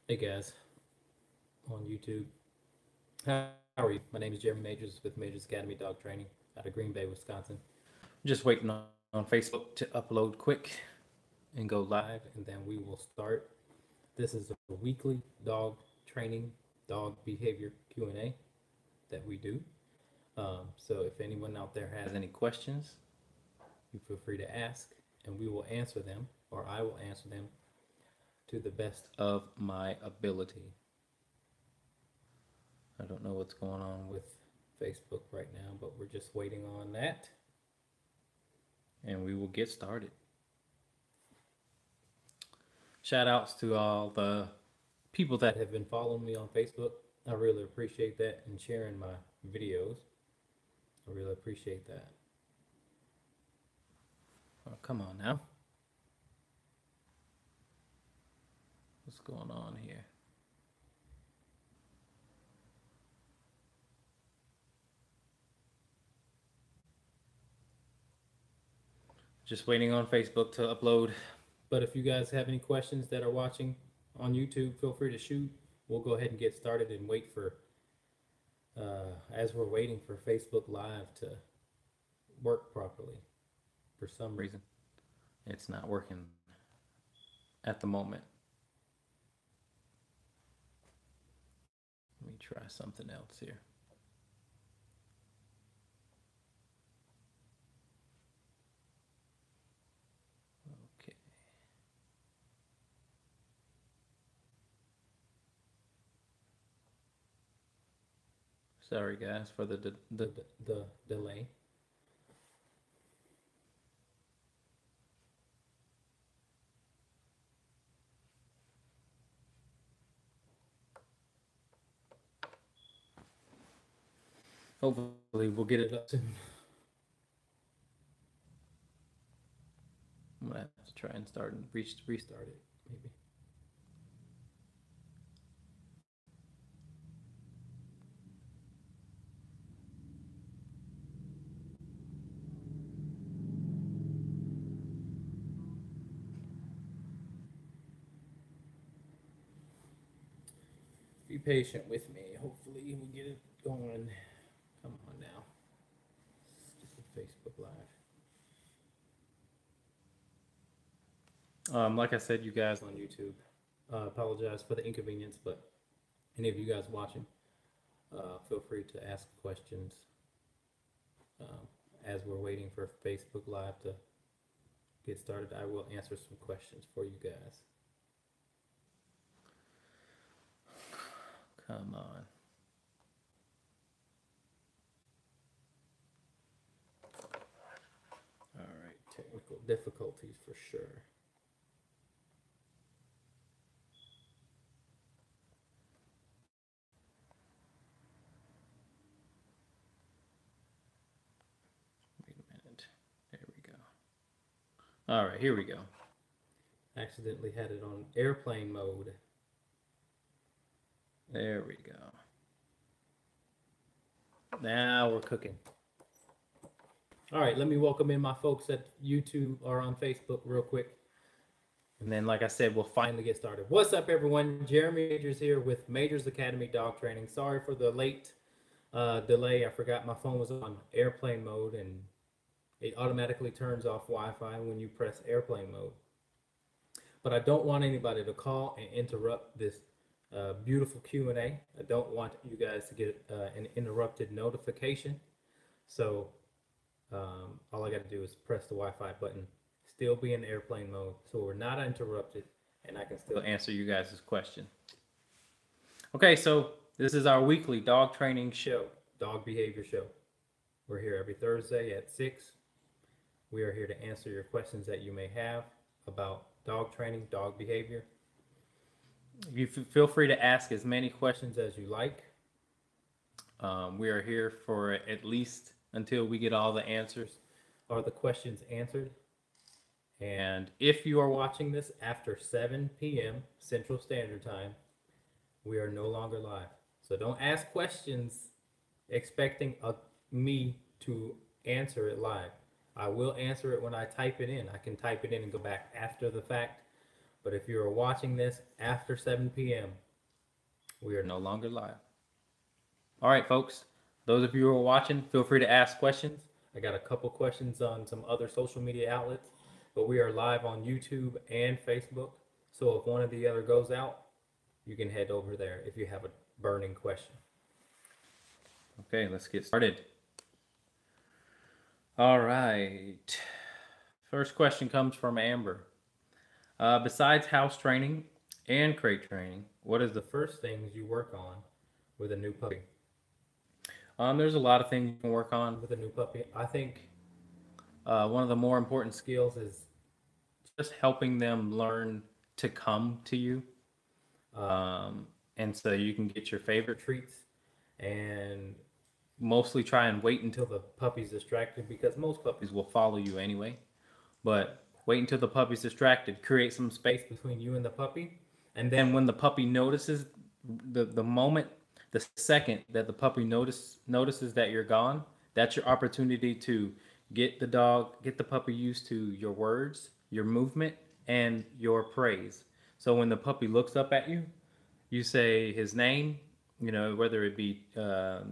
Hey guys on YouTube. How are you? My name is Jeremy Majors with Majors Academy Dog Training out of Green Bay, Wisconsin. Just waiting on Facebook to upload quick and go live, and then we will start. This is a weekly dog training, dog behavior Q&A that we do. So if anyone out there has any questions, you feel free to ask, and we will answer them, or I will answer them to the best of my ability. I don't know what's going on with Facebook right now, but we're just waiting on that and we will get started. Shout outs to all the people that have been following me on Facebook. I really appreciate that, and sharing my videos. I really appreciate that. Oh, come on now. What's going on here? Just waiting on Facebook to upload. But if you guys have any questions that are watching on YouTube, feel free to shoot. We'll go ahead and get started and wait for, as we're waiting for Facebook Live to work properly. For some reason, it's not working at the moment. Let me try something else here. Okay. Sorry guys for the delay. Hopefully we'll get it up soon. I'm gonna have to try and start and restart it, maybe. Be patient with me. Hopefully we'll get it going. Come on now. Stupid Facebook Live. Like I said, you guys on YouTube, apologize for the inconvenience, but any of you guys watching, feel free to ask questions as we're waiting for Facebook Live to get started. I will answer some questions for you guys. Come on. All right, technical difficulties for sure. Wait a minute. There we go. All right, here we go. Accidentally had it on airplane mode. There we go. Now we're cooking. All right, let me welcome in my folks at YouTube or on Facebook real quick. And then, like I said, we'll finally get started. What's up, everyone? Jeremy Majors here with Majors Academy Dog Training. Sorry for the late delay. I forgot my phone was on airplane mode, and it automatically turns off Wi-Fi when you press airplane mode. But I don't want anybody to call and interrupt this beautiful Q&A. I don't want you guys to get an interrupted notification. So all I got to do is press the Wi-Fi button, still be in airplane mode, so we're not interrupted, and I can still answer you guys' question. Okay, so this is our weekly dog training show, dog behavior show. We're here every Thursday at 6. We are here to answer your questions that you may have about dog training, dog behavior. You feel free to ask as many questions as you like. We are here for at least until we get all the answers or the questions answered. And if you are watching this after 7 p.m. Central Standard Time, we are no longer live. So don't ask questions expecting me to answer it live. I will answer it when I type it in. I can type it in and go back after the fact, But if you're watching this after 7 p.m., we are no longer live. All right, folks. Those of you who are watching, feel free to ask questions. I got a couple questions on some other social media outlets, but we are live on YouTube and Facebook. So if one or the other goes out, you can head over there if you have a burning question. Okay, let's get started. All right. First question comes from Amber. Besides house training and crate training, what is the first things you work on with a new puppy? There's a lot of things you can work on with a new puppy. I think one of the more important skills is just helping them learn to come to you. And so you can get your favorite treats and mostly try and wait until the puppy's distracted, because most puppies will follow you anyway. But wait until the puppy's distracted, create some space between you and the puppy. And then when the puppy notices, the second that the puppy notices that you're gone, that's your opportunity to get the puppy used to your words, your movement, and your praise. So when the puppy looks up at you, you say his name, whether it be, it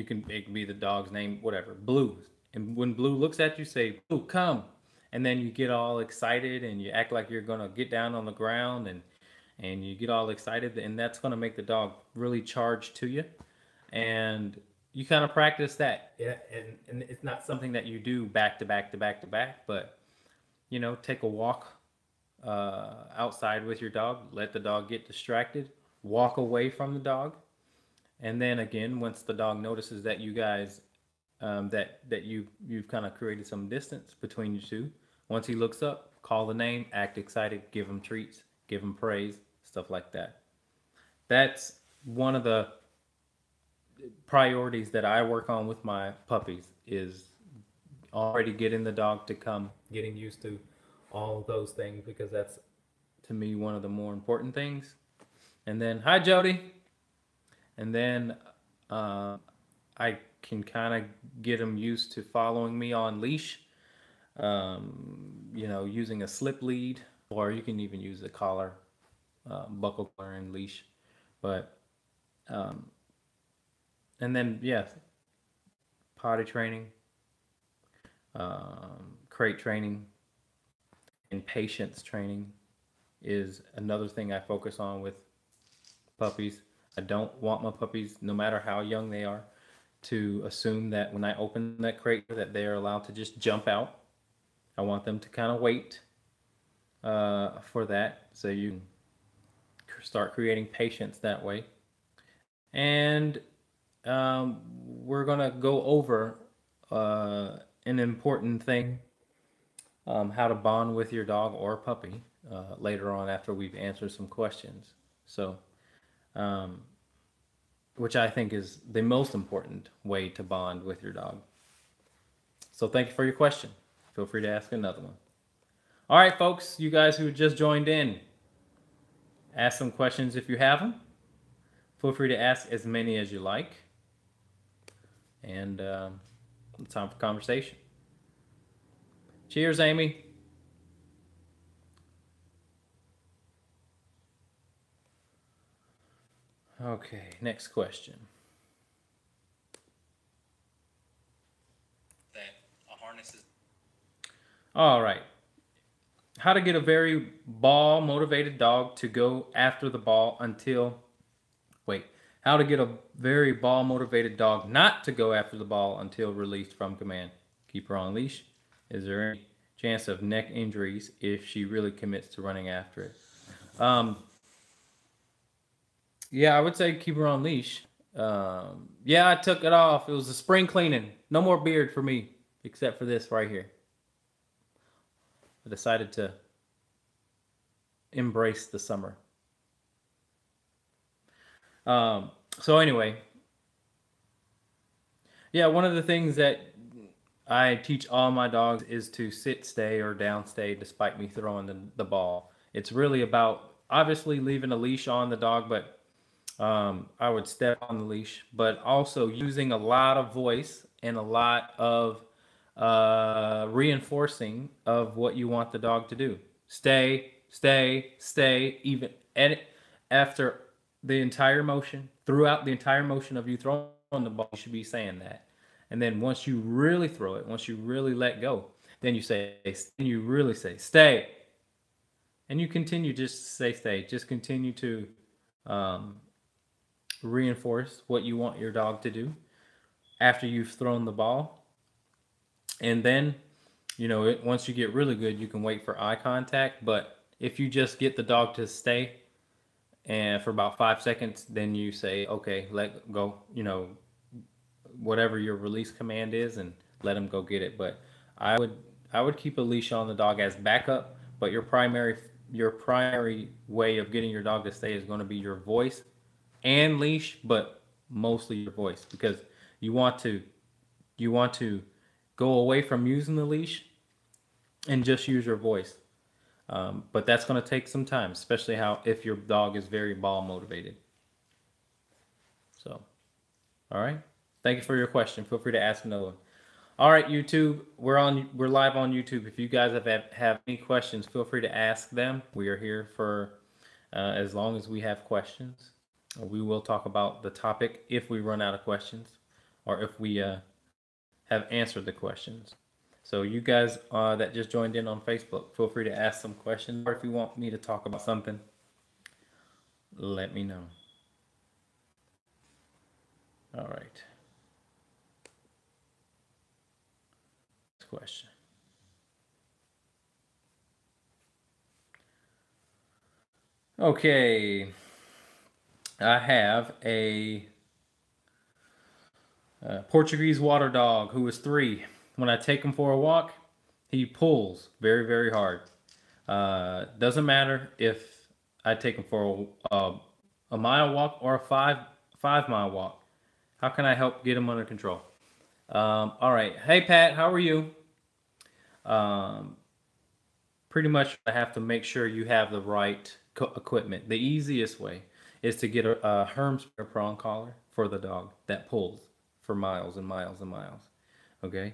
can be the dog's name, whatever, Blue. And when Blue looks at you, say, Blue, come. And then you get all excited and you act like you're going to get down on the ground and you get all excited, and that's going to make the dog really charge to you. And you kind of practice that. Yeah, and it's not something that you do back to back to back to back, but, take a walk outside with your dog, let the dog get distracted, walk away from the dog. And then again, once the dog notices that you guys, you've kind of created some distance between you two, once he looks up, call the name, act excited, give him treats, give him praise, stuff like that. That's one of the priorities that I work on with my puppies, is already getting the dog to come, getting used to all of those things, because that's, to me, one of the more important things. And then, hi, Jody. And then I can kind of get them used to following me on leash, using a slip lead, or you can even use a collar, buckle collar and leash. But, and then, potty training, crate training, and patience training is another thing I focus on with puppies. I don't want my puppies, no matter how young they are, to assume that when I open that crate that they are allowed to just jump out. I want them to kind of wait for that, so you can start creating patience that way. And we're going to go over an important thing, how to bond with your dog or puppy later on, after we've answered some questions. So, which I think is the most important way to bond with your dog. So thank you for your question. Feel free to ask another one. All right, folks, you guys who just joined in, ask some questions if you have them. Feel free to ask as many as you like. And it's time for conversation. Cheers, Amy. Okay, next question. That a harness is... All right. How to get a very ball motivated dog to go after the ball until... How to get a very ball motivated dog not to go after the ball until released from command. Keep her on leash. Is there any chance of neck injuries if she really commits to running after it? Yeah, I would say keep her on leash. Yeah, I took it off. It was a spring cleaning. No more beard for me, except for this right here. I decided to embrace the summer. So anyway, yeah, one of the things that I teach all my dogs is to sit, stay, or down stay despite me throwing the ball. It's really about obviously leaving a leash on the dog, but I would step on the leash, but also using a lot of voice and a lot of reinforcing of what you want the dog to do. Stay, stay, stay, even after the entire motion, throughout the entire motion of you throwing the ball, you should be saying that. And then once you really throw it, once you really let go, then you say, and you really say, stay. And you continue just to say, stay. Just continue to reinforce what you want your dog to do after you've thrown the ball. And then, once you get really good, you can wait for eye contact. But if you just get the dog to stay and for about 5 seconds, then you say, okay, let go, whatever your release command is, and let him go get it. But I would keep a leash on the dog as backup, but your primary way of getting your dog to stay is going to be your voice and leash, but mostly your voice, because you want to go away from using the leash and just use your voice. But that's going to take some time, especially if your dog is very ball motivated. So, all right. Thank you for your question. Feel free to ask another one. All right, YouTube, we're live on YouTube. If you guys have any questions, feel free to ask them. We are here for as long as we have questions. We will talk about the topic if we run out of questions, or if we have answered the questions. So you guys that just joined in on Facebook, feel free to ask some questions, or if you want me to talk about something, let me know. All right. Next question. Okay. I have a Portuguese water dog who is 3. When I take him for a walk, he pulls very, very hard. Doesn't matter if I take him for a mile walk or a 5-mile walk. How can I help get him under control? All right. Hey, Pat, how are you? Pretty much I have to make sure you have the right equipment. The easiest way is to get a Hermspringer prong collar for the dog that pulls for miles and miles and miles. Okay?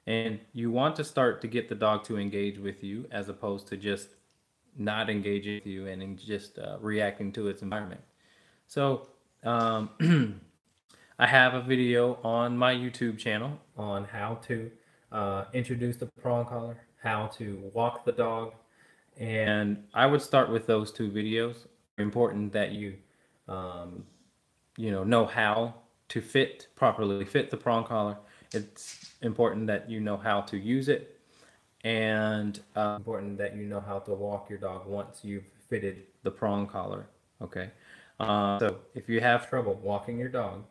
And you want to start to get the dog to engage with you, as opposed to just not engaging with you and just reacting to its environment. So I have a video on my YouTube channel on how to introduce the prong collar, how to walk the dog, and I would start with those 2 videos. It's important that you know how to properly fit the prong collar. It's important that you know how to use it, and important that you know how to walk your dog once you've fitted the prong collar. Okay. So if you have trouble walking your dog,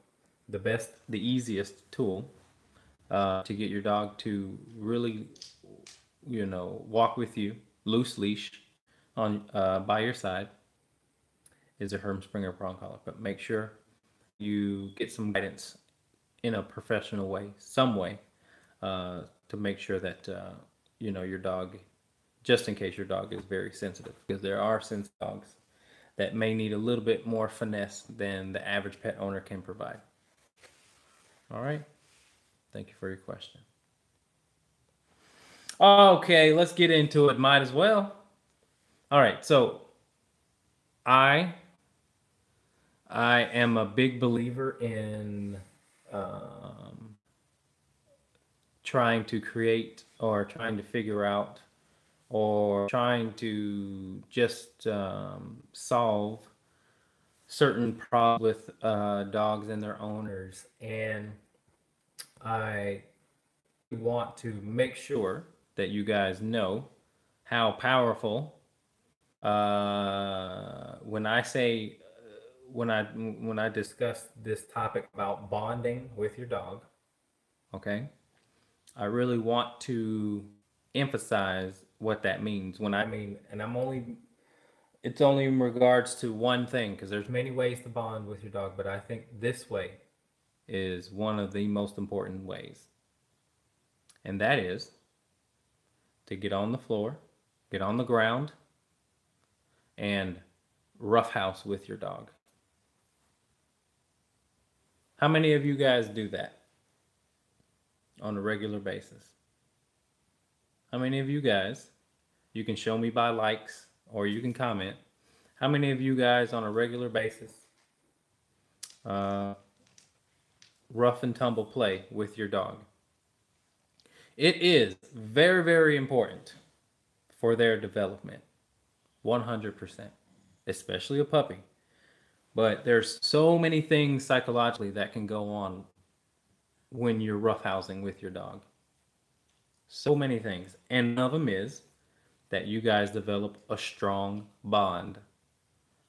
the easiest tool to get your dog to really, walk with you, loose leash on by your side, is a Hermspringer prong collar. But make sure you get some guidance in a professional way, some way, to make sure that your dog, just in case your dog is very sensitive, because there are sensitive dogs that may need a little bit more finesse than the average pet owner can provide. All right. Thank you for your question. Okay, let's get into it. Might as well. All right, so I am a big believer in trying to create, or trying to figure out, or trying to just solve certain problems with dogs and their owners. And I want to make sure that you guys know how powerful, when I discuss this topic about bonding with your dog, okay, I really want to emphasize what that means. When I mean, and it's only in regards to one thing, because there's many ways to bond with your dog, but I think this way is one of the most important ways. And that is to get on the floor, get on the ground, and roughhouse with your dog. How many of you guys do that on a regular basis? how many of you guys, you can show me by likes or you can comment, how many of you guys on a regular basis uh, rough and tumble play with your dog? It is very, very important for their development, 100%, especially a puppy. But there's so many things psychologically that can go on when you're roughhousing with your dog. So many things. And one of them is that you guys develop a strong bond,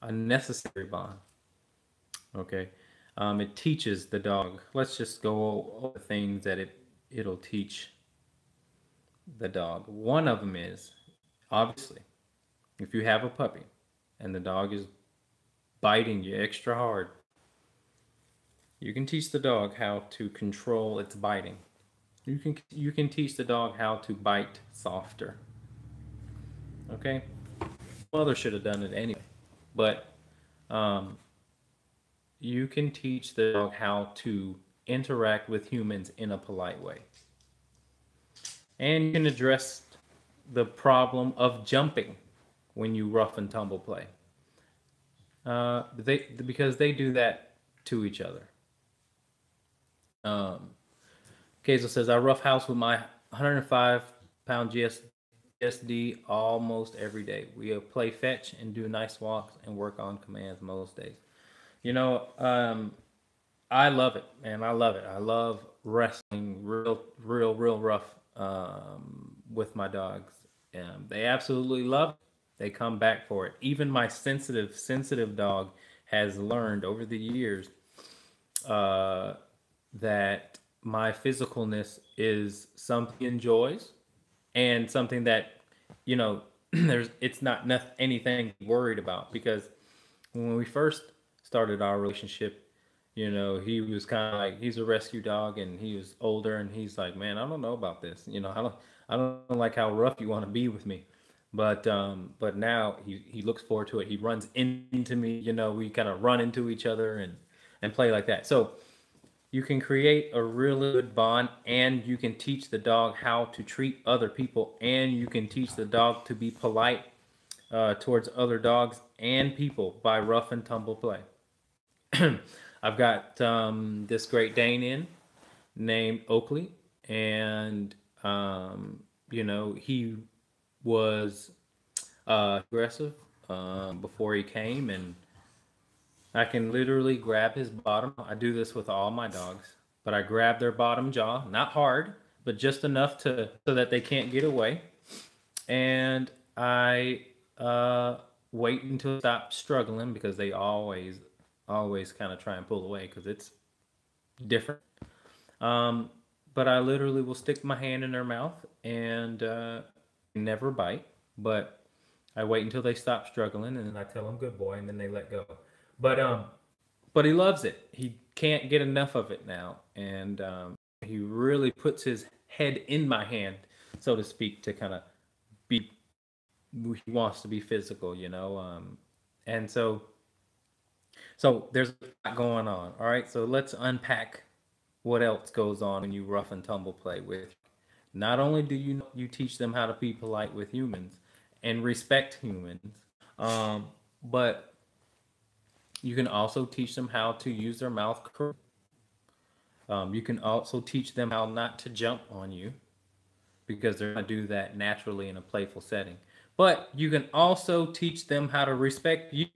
a necessary bond. Okay. It teaches the dog. Let's just go over things that it'll teach the dog. One of them is obviously if you have a puppy and the dog is biting you extra hard, you can teach the dog how to control its biting. You can teach the dog how to bite softer. Okay? Mother should have done it anyway. But you can teach the dog how to interact with humans in a polite way. And you can address the problem of jumping when you rough and tumble play. Because they do that to each other. Kazel says, I roughhouse with my 105-pound GSD almost every day. We play fetch and do nice walks and work on commands most days. You know, I love it, man. I love it. I love wrestling real rough with my dogs. They absolutely love it. They come back for it. Even my sensitive dog has learned over the years that my physicalness is something he enjoys and something that, you know, it's not anything worried about. Because when we first started our relationship, you know, he was kind of like, he's a rescue dog and he was older and he's like, man, I don't know about this. You know, I don't like how rough you want to be with me. But now he looks forward to it. He runs into me, you know, we kind of run into each other and play like that. So you can create a really good bond, and you can teach the dog how to treat other people, and you can teach the dog to be polite towards other dogs and people by rough and tumble play. I've got this Great Dane in named Oakley, and you know, he was aggressive before he came, and I can literally grab his bottom. I do this with all my dogs, but I grab their bottom jaw, not hard, but just enough so that they can't get away. And I wait until they stop struggling, because they always kind of try and pull away because it's different. But I literally will stick my hand in their mouth and never bite, but I wait until they stop struggling, and then I tell them good boy, and then they let go. But he loves it. He can't get enough of it now, and he really puts his head in my hand, so to speak, to kind of be. He wants to be physical, you know, and so there's a lot going on. All right, so let's unpack what else goes on when you rough and tumble play with. Not only do you teach them how to be polite with humans and respect humans, but you can also teach them how to use their mouth correctly. You can also teach them how not to jump on you, because they're going to do that naturally in a playful setting. But you can also teach them how to respect you,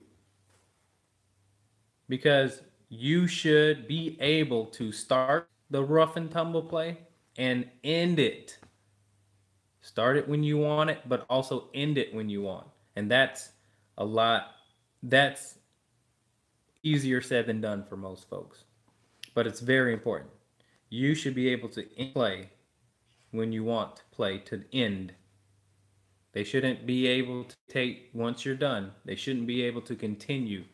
because you should be able to start the rough and tumble play and end it. Start it when you want it, but also end it when you want. And that's easier said than done for most folks, but it's very important. You should be able to play when you want to play to end. They shouldn't be able to take, once you're done, they shouldn't be able to continue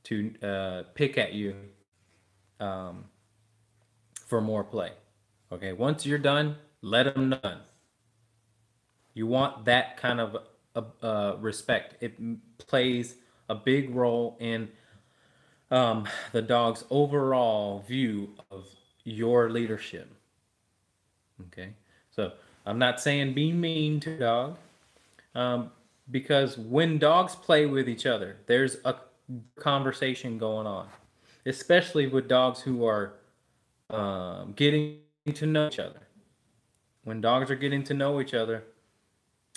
to pick at you for more play. Okay, once you're done, let them done. You want that kind of respect. It plays a big role in the dog's overall view of your leadership. Okay, so I'm not saying be mean to a dog, because when dogs play with each other, there's a conversation going on, especially with dogs who are getting to know each other. When dogs are getting to know each other,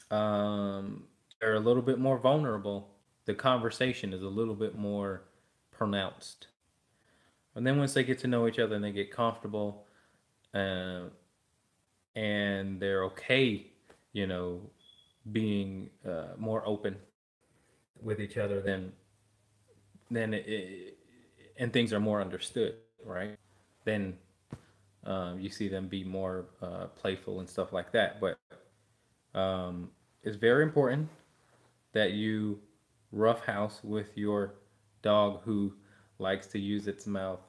they're a little bit more vulnerable. The conversation is a little bit more pronounced. And then once they get to know each other and they get comfortable, uh, and they're okay, you know, being more open with each other, then and things are more understood, right? Then you see them be more playful and stuff like that. But it's very important that you roughhouse with your dog who likes to use its mouth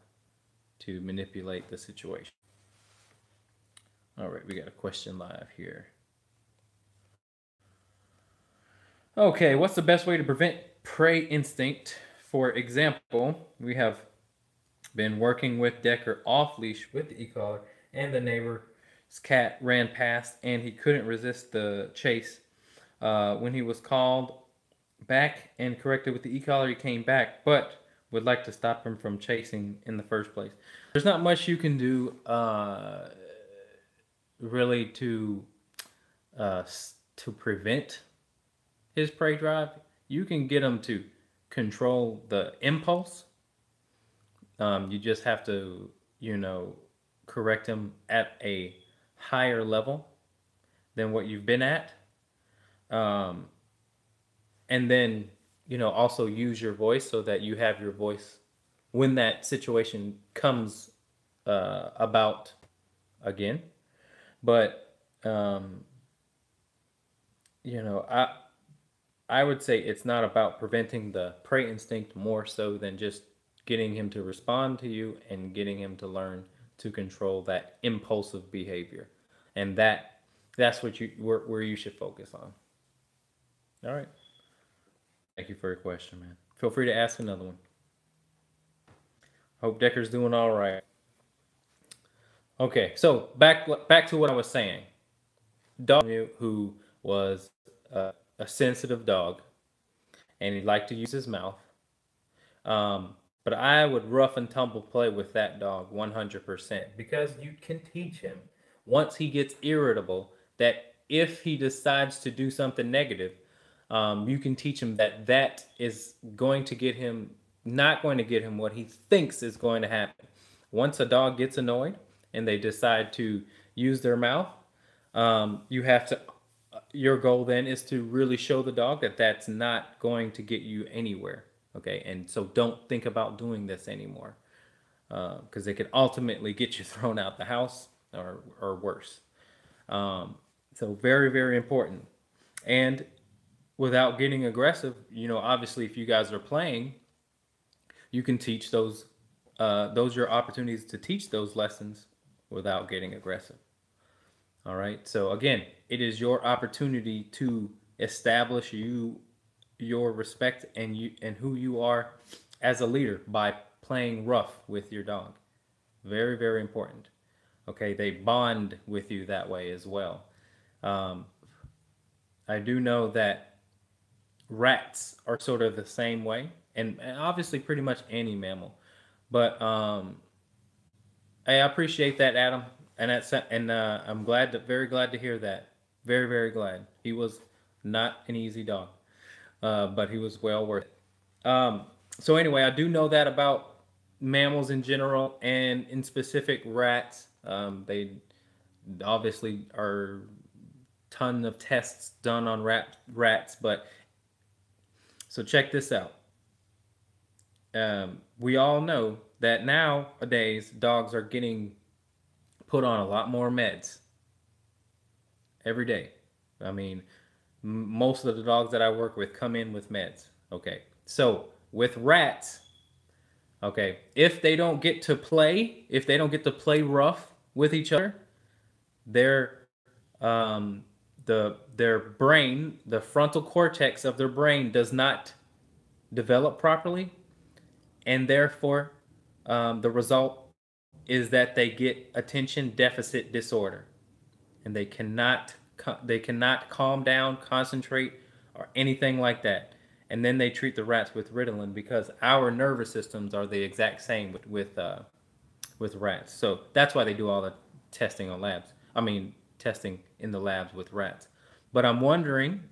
to manipulate the situation. All right, we got a question live here. Okay, what's the best way to prevent prey instinct? For example, we have been working with Decker off leash with the e-collar, and the neighbor's cat ran past and he couldn't resist the chase. When he was called back and corrected with the e-collar, he came back, but would like to stop him from chasing in the first place. There's not much you can do really to prevent his prey drive. You can get him to control the impulse. You just have to, correct him at a higher level than what you've been at. And then, also use your voice so that you have your voice when that situation comes about again. But, I would say it's not about preventing the prey instinct more so than just getting him to respond to you and getting him to learn to control that impulsive behavior. And that's what where you should focus on. All right. Thank you for your question, man. Feel free to ask another one. Hope Decker's doing all right. Okay, so back to what I was saying. Dog who was a sensitive dog, and he liked to use his mouth. But I would rough and tumble play with that dog 100%, because you can teach him once he gets irritable that if he decides to do something negative, you can teach him that is going to get him, not going to get him what he thinks is going to happen. Once a dog gets annoyed and they decide to use their mouth, you have to, your goal then is to really show the dog that that's not going to get you anywhere. Okay, and so don't think about doing this anymore, because it could ultimately get you thrown out the house or worse. So very, very important. And without getting aggressive, obviously if you guys are playing, you can teach those are your opportunities to teach those lessons without getting aggressive. All right. So again, it is your opportunity to establish your respect and who you are as a leader by playing rough with your dog. Very, very important. Okay, they bond with you that way as well. I do know that rats are sort of the same way, and obviously pretty much any mammal. But I appreciate that, Adam, and I'm very glad to hear that. Very, very glad. He was not an easy dog, but he was well worth it. So anyway, I do know that about mammals in general, and in specific rats. They obviously are ton of tests done on rats, but so check this out. We all know that nowadays dogs are getting put on a lot more meds every day. I mean, most of the dogs that I work with come in with meds. Okay, so with rats, okay, if they don't get to play rough with each other, their brain, the frontal cortex of their brain does not develop properly, and therefore the result is that they get attention deficit disorder. and they cannot calm down, concentrate, or anything like that. And then they treat the rats with Ritalin because our nervous systems are the exact same with rats. So that's why they do all the testing on labs. I mean, testing in the labs with rats. But I'm wondering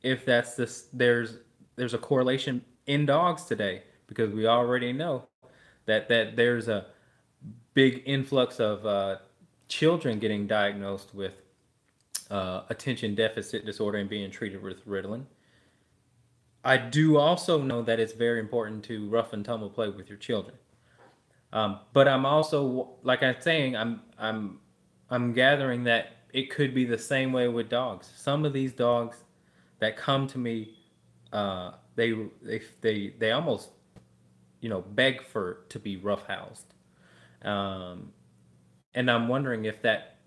if that's this. There's a correlation in dogs today because we already know that there's a big influx of children getting diagnosed with attention deficit disorder and being treated with Ritalin. I do also know that it's very important to rough and tumble play with your children. But I'm also, like I'm saying, I'm gathering that it could be the same way with dogs. Some of these dogs that come to me, they almost, beg for to be roughhoused, and I'm wondering if that,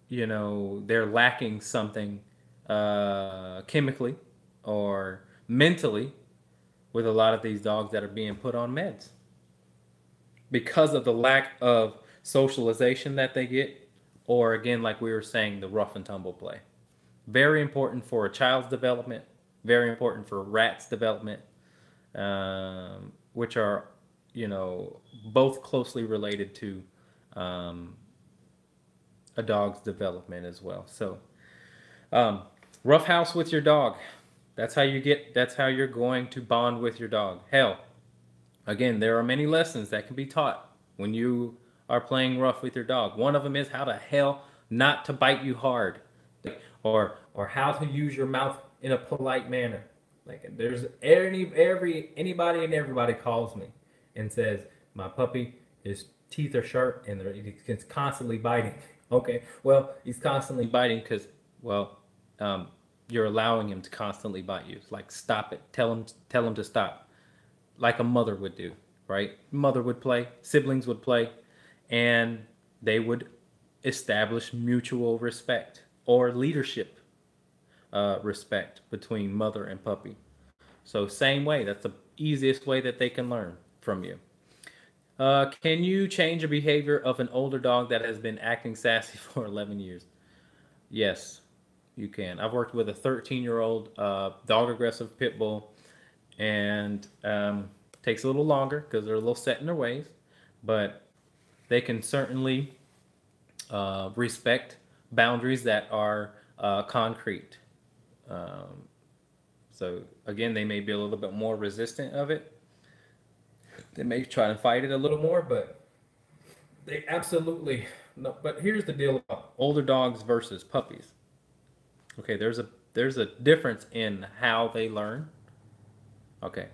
they're lacking something chemically or mentally with a lot of these dogs that are being put on meds because of the lack of socialization that they get, or again, like we were saying, the rough and tumble play. Very important for a child's development, very important for rats' development, which are, both closely related to a dog's development as well. So, rough house with your dog. That's how you're going to bond with your dog. Hell, again, there are many lessons that can be taught when you are playing rough with your dog. One of them is how the hell not to bite you hard, or how to use your mouth in a polite manner. Like there's anybody and everybody calls me and says my puppy, his teeth are sharp and he's constantly biting. Okay, well he's constantly biting because you're allowing him to constantly bite you. It's like stop it. Tell him to stop. Like a mother would do, right? Mother would play, siblings would play, and they would establish mutual respect or leadership respect between mother and puppy. So same way, that's the easiest way that they can learn from you. Can you change the behavior of an older dog that has been acting sassy for 11 years? Yes, you can. I've worked with a 13-year-old dog aggressive pit bull, and takes a little longer because they're a little set in their ways, but they can certainly respect boundaries that are concrete. So again, they may be a little bit more resistant of it. They may try to fight it a little more, but they absolutely no. But here's the deal about older dogs versus puppies. Okay, there's a difference in how they learn. Okay,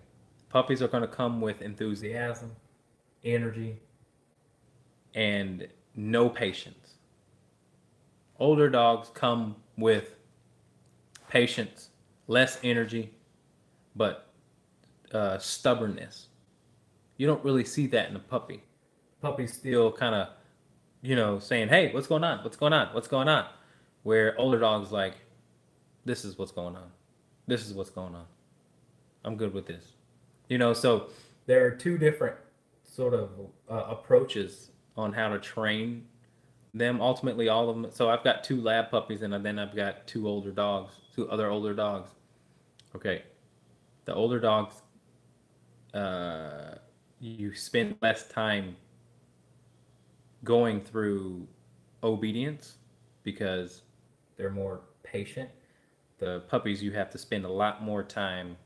puppies are going to come with enthusiasm, energy, and no patience. Older dogs come with patience, less energy, but stubbornness. You don't really see that in a puppy. Puppy's still kind of, saying, "Hey, what's going on? What's going on? What's going on?" Where older dogs like, "This is what's going on. This is what's going on. I'm good with this." So there are two different sort of approaches on how to train them. Ultimately, all of them. So I've got 2 lab puppies, and then I've got 2 other older dogs. Okay, the older dogs, you spend less time going through obedience because they're more patient. The puppies, you have to spend a lot more time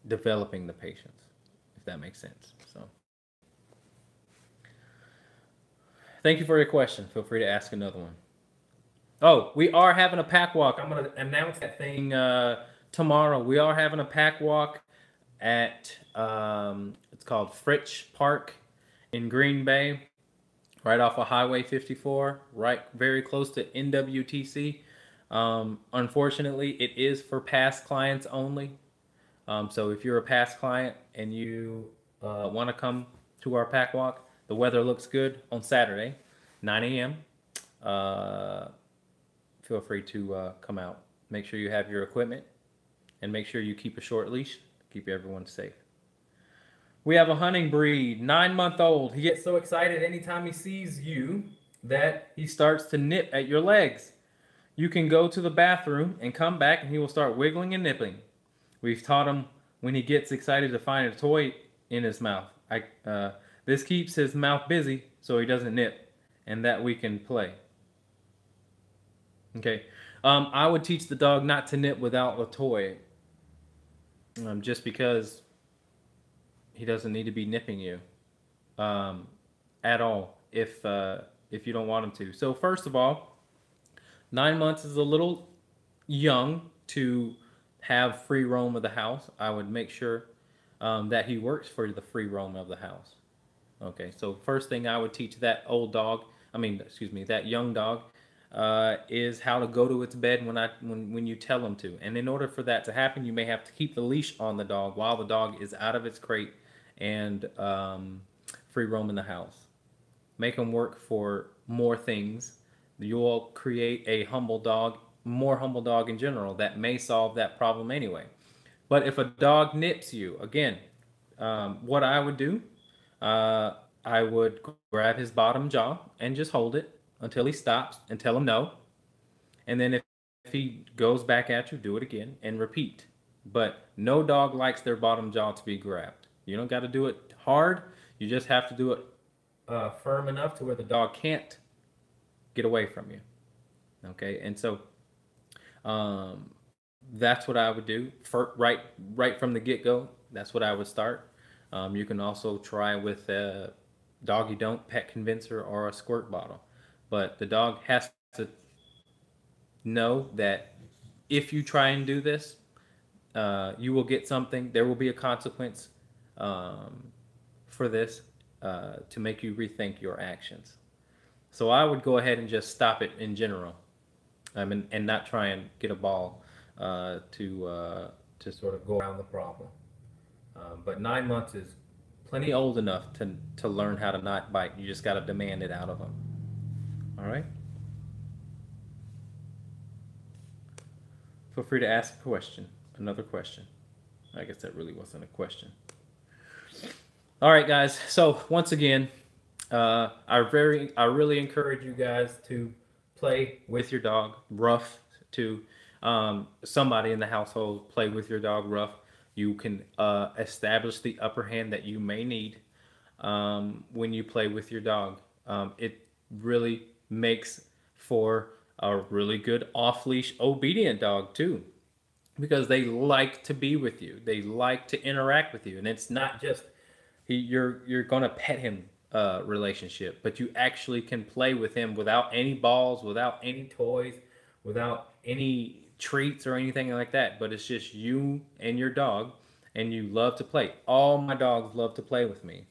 developing the patience, if that makes sense. So thank you for your question. Feel free to ask another one. Oh, we are having a pack walk. I'm going to announce that thing tomorrow. We are having a pack walk at it's called Fritsch Park in Green Bay, right off of Highway 54, right very close to NWTC. Unfortunately, it is for past clients only. So if you're a past client and you want to come to our pack walk, the weather looks good on Saturday, 9 a.m. Feel free to come out. Make sure you have your equipment and make sure you keep a short leash. Keep everyone safe. We have a hunting breed, 9-month-old. He gets so excited anytime he sees you. that he starts to nip at your legs. You can go to the bathroom and come back and he will start wiggling and nipping. We've taught him when he gets excited to find a toy in his mouth. This keeps his mouth busy so he doesn't nip, and that we can play. Okay. I would teach the dog not to nip without a toy, just because he doesn't need to be nipping you at all if you don't want him to. So first of all, 9 months is a little young to have free roam of the house. I would make sure that he works for the free roam of the house. Okay, so first thing I would teach that that young dog, is how to go to its bed when you tell him to. And in order for that to happen, you may have to keep the leash on the dog while the dog is out of its crate and free roam in the house. Make him work for more things. You'll create a more humble dog in general that may solve that problem anyway. But if a dog nips you, again, what I would do, I would grab his bottom jaw and just hold it until he stops and tell him no. And then if he goes back at you, do it again and repeat. But no dog likes their bottom jaw to be grabbed. You don't got to do it hard. You just have to do it firm enough to where the dog can't get away from you. Okay, and so that's what I would do right from the get-go. That's what I would start. You can also try with a doggy don't pet convincer or a squirt bottle, but the dog has to know that if you try and do this, you will get something. There will be a consequence for this to make you rethink your actions. So I would go ahead and just stop it in general, and not try and get a ball to sort of go around the problem. But 9 months is plenty old enough to learn how to not bite. You just got to demand it out of them. All right? Feel free to ask a question. Another question. I guess that really wasn't a question. All right, guys. So once again, I really encourage you guys to play with your dog rough. To somebody in the household, play with your dog rough. You can establish the upper hand that you may need when you play with your dog. It really makes for a really good off-leash obedient dog too, because they like to be with you. They like to interact with you, and it's not just you're gonna pet him relationship, but you actually can play with him without any balls, without any toys, without any treats or anything like that. But it's just you and your dog, and you love to play. All my dogs love to play with me.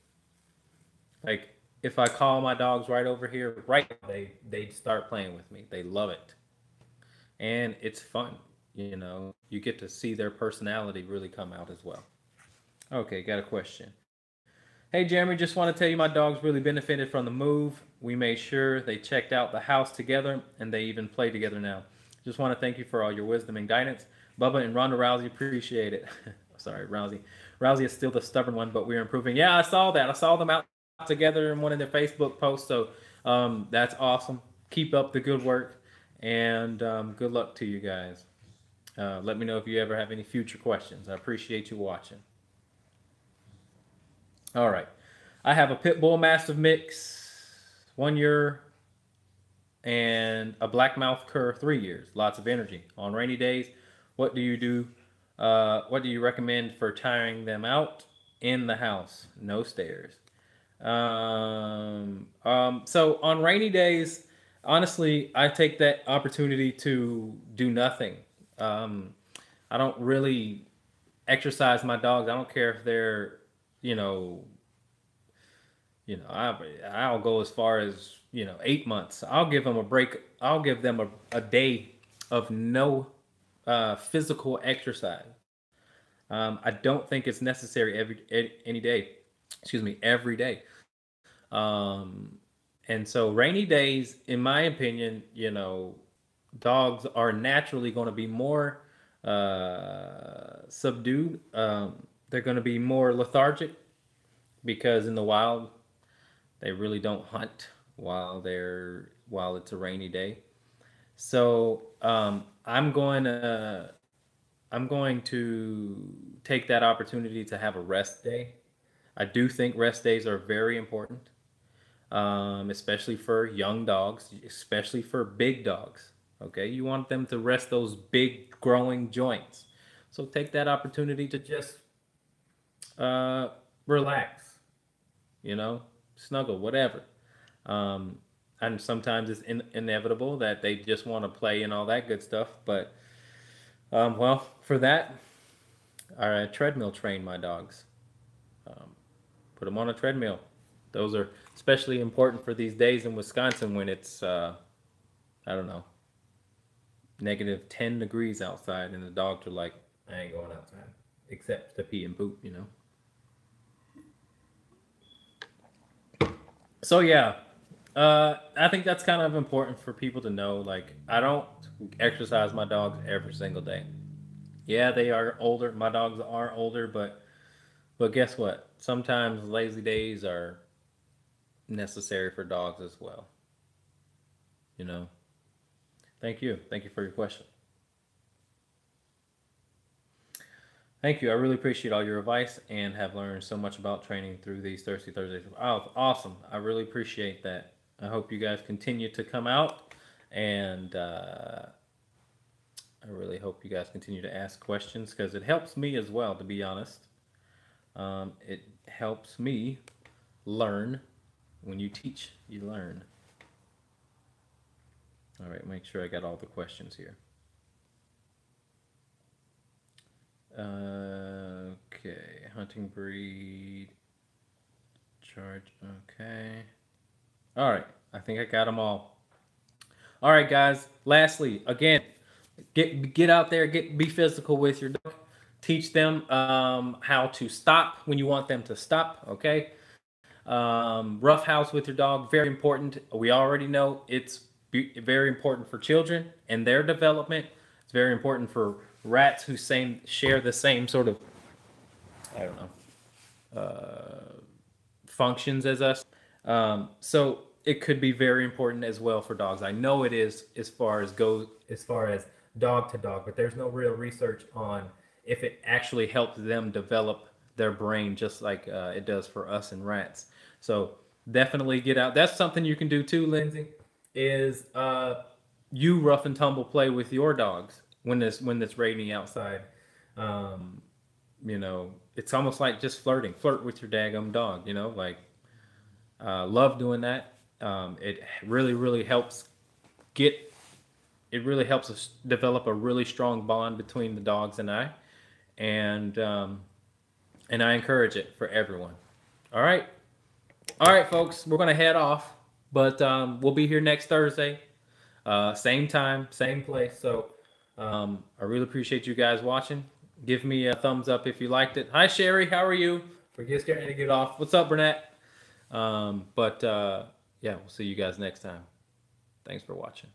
Like if I call my dogs right over here, right, they start playing with me. They love it, and it's fun. You know, you get to see their personality really come out as well. Okay, got a question. Hey Jeremy, just want to tell you my dogs really benefited from the move. We made sure they checked out the house together, and they even play together now. Just want to thank you for all your wisdom and guidance. Bubba and Ronda Rousey, appreciate it. Sorry, Rousey. Rousey is still the stubborn one, but we're improving. Yeah, I saw that. I saw them out together in one of their Facebook posts. So that's awesome. Keep up the good work, and good luck to you guys. Let me know if you ever have any future questions. I appreciate you watching. All right. I have a Pit Bull Mastiff mix, 1 year, and a Blackmouth Cur, 3 years. Lots of energy. On rainy days, what do you do? What do you recommend for tiring them out? In the house, no stairs. So on rainy days, honestly, I take that opportunity to do nothing. I don't really exercise my dogs. I don't care if they're, I'll go as far as, 8 months. I'll give them a break. I'll give them a day of no physical exercise. I don't think it's necessary every day. And so rainy days, in my opinion, dogs are naturally going to be more subdued. They're going to be more lethargic because in the wild, they really don't hunt. while it's a rainy day. So I'm going to take that opportunity to have a rest day. I do think rest days are very important, especially for young dogs, especially for big dogs. Okay, you want them to rest those big growing joints. So take that opportunity to just uh, relax, you know, snuggle, whatever. Um, and sometimes it's inevitable that they just want to play and all that good stuff. But well, for that, I treadmill train my dogs. Um, Put them on a treadmill. Those are especially important for these days in Wisconsin when it's I don't know, negative 10 degrees outside, and the dogs are like, I ain't going outside except to pee and poop, you know. So yeah, I think that's kind of important for people to know. Like, I don't exercise my dogs every single day. Yeah, they are older. My dogs are older, but guess what? Sometimes lazy days are necessary for dogs as well. You know. Thank you. Thank you for your question. Thank you. I really appreciate all your advice and have learned so much about training through these Thirsty Thursdays. Oh, awesome. I really appreciate that. I hope you guys continue to come out, and I really hope you guys continue to ask questions because it helps me as well, to be honest. It helps me learn. When you teach, you learn. All right, make sure I got all the questions here. Okay, hunting breed, charge, okay. All right, I think I got them all. All right, guys, lastly, again, get out there, be physical with your dog. Teach them how to stop when you want them to stop, okay? Rough house with your dog, very important. We already know it's very important for children and their development. It's very important for rats who share the same sort of, I don't know, functions as us. So it could be very important as well for dogs. I know it is as far as dog to dog, but there's no real research on if it actually helps them develop their brain just like it does for us and rats. So definitely get out. That's something you can do too, Lindsay, is you rough and tumble play with your dogs when it's raining outside. You know, it's almost like just flirting. Flirt with your daggum dog, you know, like love doing that. It really helps us develop a really strong bond between the dogs and I. And I encourage it for everyone. All right. All right, folks, we're going to head off, but we'll be here next Thursday. Same time, same place. So I really appreciate you guys watching. Give me a thumbs up if you liked it. Hi, Sherry. How are you? We're just getting to get off. What's up, Burnett? Yeah, we'll see you guys next time. Thanks for watching.